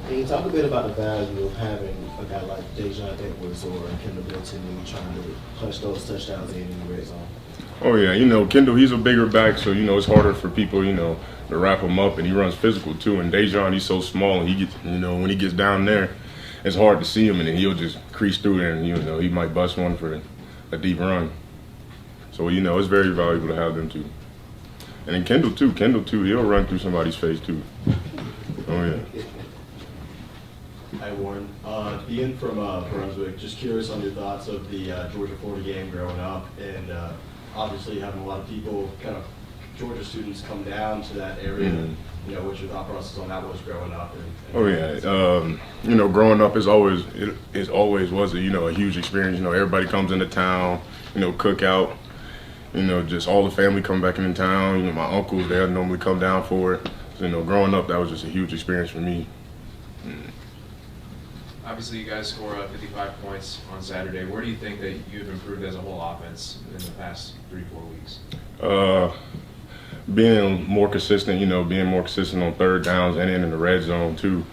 Can you talk a bit about the value of having a guy like Dejan Edwards or Kendall Milton when you're trying to punch those touchdowns in the red zone? Oh yeah, Kendall, he's a bigger back, so it's harder for people, to wrap him up, and he runs physical too. And Dejan, he's so small, and he gets, when he gets down there, it's hard to see him, and then he'll just crease through there, and he might bust one for a deep run. So it's very valuable to have them too. And then Kendall too, he'll run through somebody's face too. Oh yeah. Hi Warren, being from Brunswick, just curious on your thoughts of the Georgia-Florida game growing up, and obviously having a lot of people, kind of Georgia students, come down to that area. Mm-hmm. What your thought process on that was growing up. Oh yeah, growing up is always was a huge experience. Everybody comes into town, cookout. Just all the family come back into town. My uncles, they'll normally come down for it. So, growing up, that was just a huge experience for me. Obviously, you guys score 55 points on Saturday. Where do you think that you've improved as a whole offense in the past 3-4 weeks? Being more consistent, being more consistent on third downs and in the red zone too.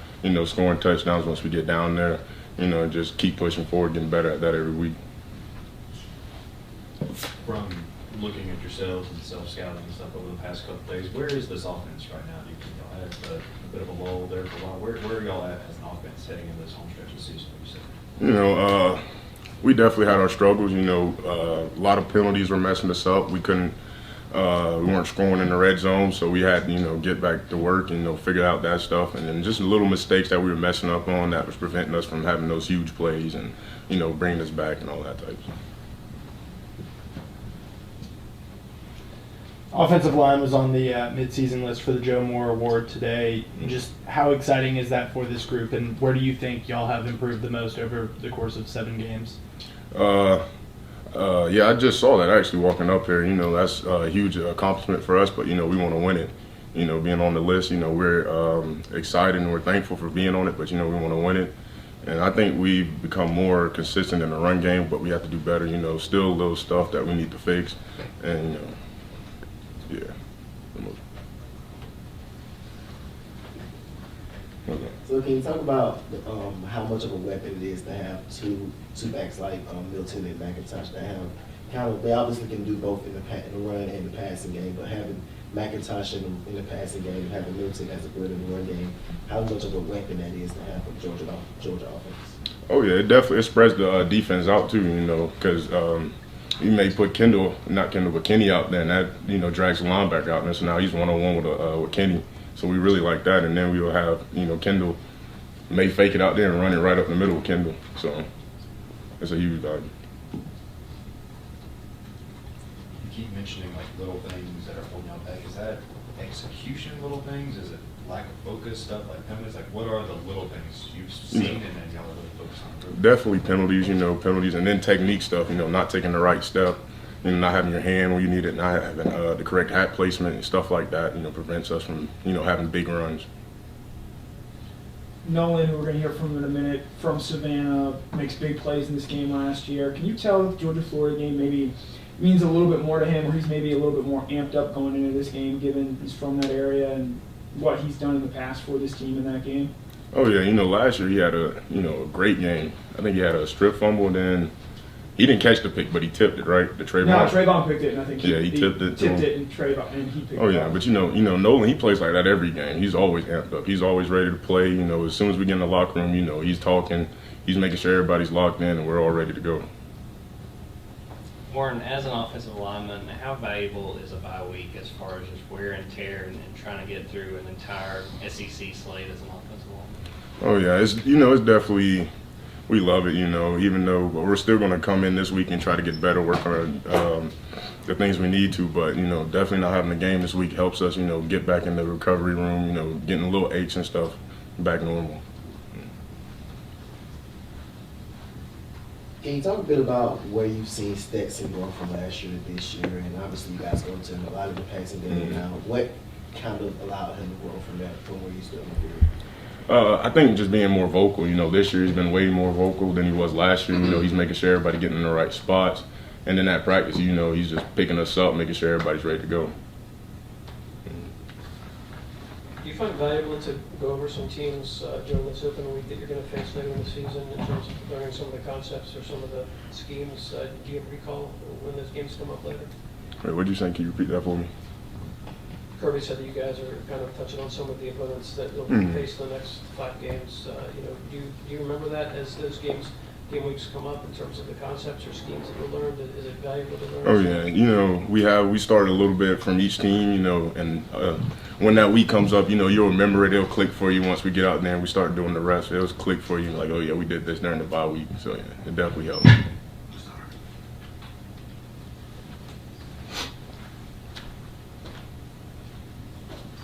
Scoring touchdowns once we get down there. Just keep pushing forward, getting better at that every week. From looking at yourselves and self-scouting and stuff over the past couple of days, where is this offense right now? Do you think y'all had a bit of a lull there for a while? Where are y'all at as an offense heading into this home stretch of the season, would you say? We definitely had our struggles. A lot of penalties were messing us up. We weren't scoring in the red zone, so we had to, get back to work and, figure out that stuff. And then just little mistakes that we were messing up on that was preventing us from having those huge plays and, bringing us back and all that type of stuff. Offensive line was on the midseason list for the Joe Moore Award today. Just how exciting is that for this group, and where do you think y'all have improved the most over the course of 7 games? Yeah, I just saw that actually walking up here. That's a huge accomplishment for us, but we want to win it. Being on the list, we're excited and we're thankful for being on it, but we want to win it. And I think we've become more consistent in the run game, but we have to do better. Still little stuff that we need to fix, and yeah. Okay. So can you talk about how much of a weapon it is to have two backs like Milton and McIntosh that have they obviously can do both in the run and the passing game, but having McIntosh in the passing game and having Milton as a good in the run game, how much of a weapon that is to have for Georgia offense? Oh yeah, it spreads the defense out too, because you may put Kenny out there, and that drags the linebacker out, and so now he's one-on-one with Kenny. So we really like that, and then we will have Kendall may fake it out there and run it right up the middle with Kendall. So it's a huge value. You keep mentioning like little things that are holding y'all back. Is that execution little things? Is it lack of focus, stuff like penalties? Like what are the little things you've seen and then y'all are really focused on? Definitely penalties, and then technique stuff. Not taking the right step. Not having your hand where you need it, not having the correct hat placement and stuff like that, prevents us from, having big runs. Nolan, we're going to hear from in a minute, from Savannah, makes big plays in this game last year. Can you tell if the Georgia-Florida game maybe means a little bit more to him, or he's maybe a little bit more amped up going into this game, given he's from that area and what he's done in the past for this team in that game? Oh yeah, last year he had a great game. I think he had a strip fumble, and then he didn't catch the pick, but he tipped it, right? The Trayvon. No, Trayvon picked it, and I think he tipped it. And Trayvon, and he picked it. Oh yeah, but Nolan, he plays like that every game. He's always amped up. He's always ready to play. As soon as we get in the locker room, he's talking, he's making sure everybody's locked in, and we're all ready to go. Warren, as an offensive lineman, how valuable is a bye week as far as just wear and tear and trying to get through an entire SEC slate as an offensive lineman? Oh yeah, it's definitely. We love it, even though we're still going to come in this week and try to get better, work on the things we need to. But, definitely not having a game this week helps us, get back in the recovery room, getting a little aches and stuff back normal. Can you talk a bit about where you've seen Stetson go from last year to this year? And obviously you guys go to a lot of the passing game now. What kind of allowed him to grow from where you stood in the field? I think just being more vocal. This year he's been way more vocal than he was last year. He's making sure everybody getting in the right spots. And then at practice, he's just picking us up, making sure everybody's ready to go. Do you find it valuable to go over some teams during this open week that you're going to face later in the season in terms of learning some of the concepts or some of the schemes? Do you recall when those games come up later? Wait, what did you say? Can you repeat that for me? Kirby said that you guys are kind of touching on some of the opponents that you'll face in the next 5 games. Do you remember that as those game weeks come up in terms of the concepts or schemes that you learned? Is it valuable to learn? Oh yeah, we started a little bit from each team, and when that week comes up, you'll remember it. It'll click for you once we get out there and we start doing the rest. It'll click for you, like, oh yeah, we did this during the bye week. So yeah, it definitely helps.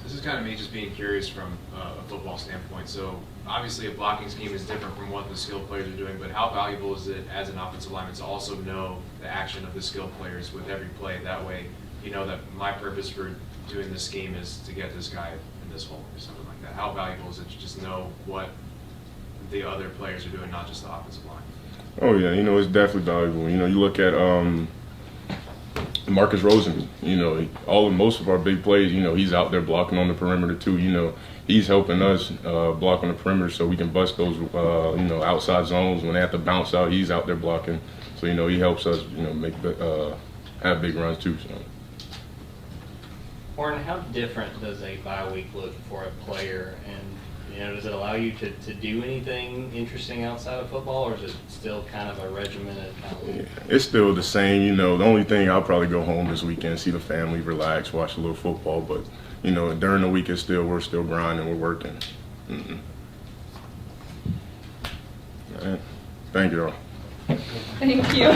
This is kind of me just being curious from a football standpoint. So obviously a blocking scheme is different from what the skilled players are doing, but how valuable is it as an offensive lineman to also know the action of the skilled players with every play? That way you know that my purpose for doing this scheme is to get this guy in this hole or something like that. How valuable is it to just know what the other players are doing, not just the offensive line? Oh yeah, it's definitely valuable. You look at Marcus Rosen, most of our big plays, he's out there blocking on the perimeter too. He's helping us block on the perimeter so we can bust those, outside zones. When they have to bounce out, he's out there blocking. So, he helps us, have big runs too. So. Warren, how different does a bye week look for a player? And, does it allow you to do anything interesting outside of football, or is it still kind of a regimented kind of week? Yeah, it's still the same. The only thing, I'll probably go home this weekend, see the family, relax, watch a little football. But, during the week, we're still grinding, we're working. All right. Thank you all. Thank you.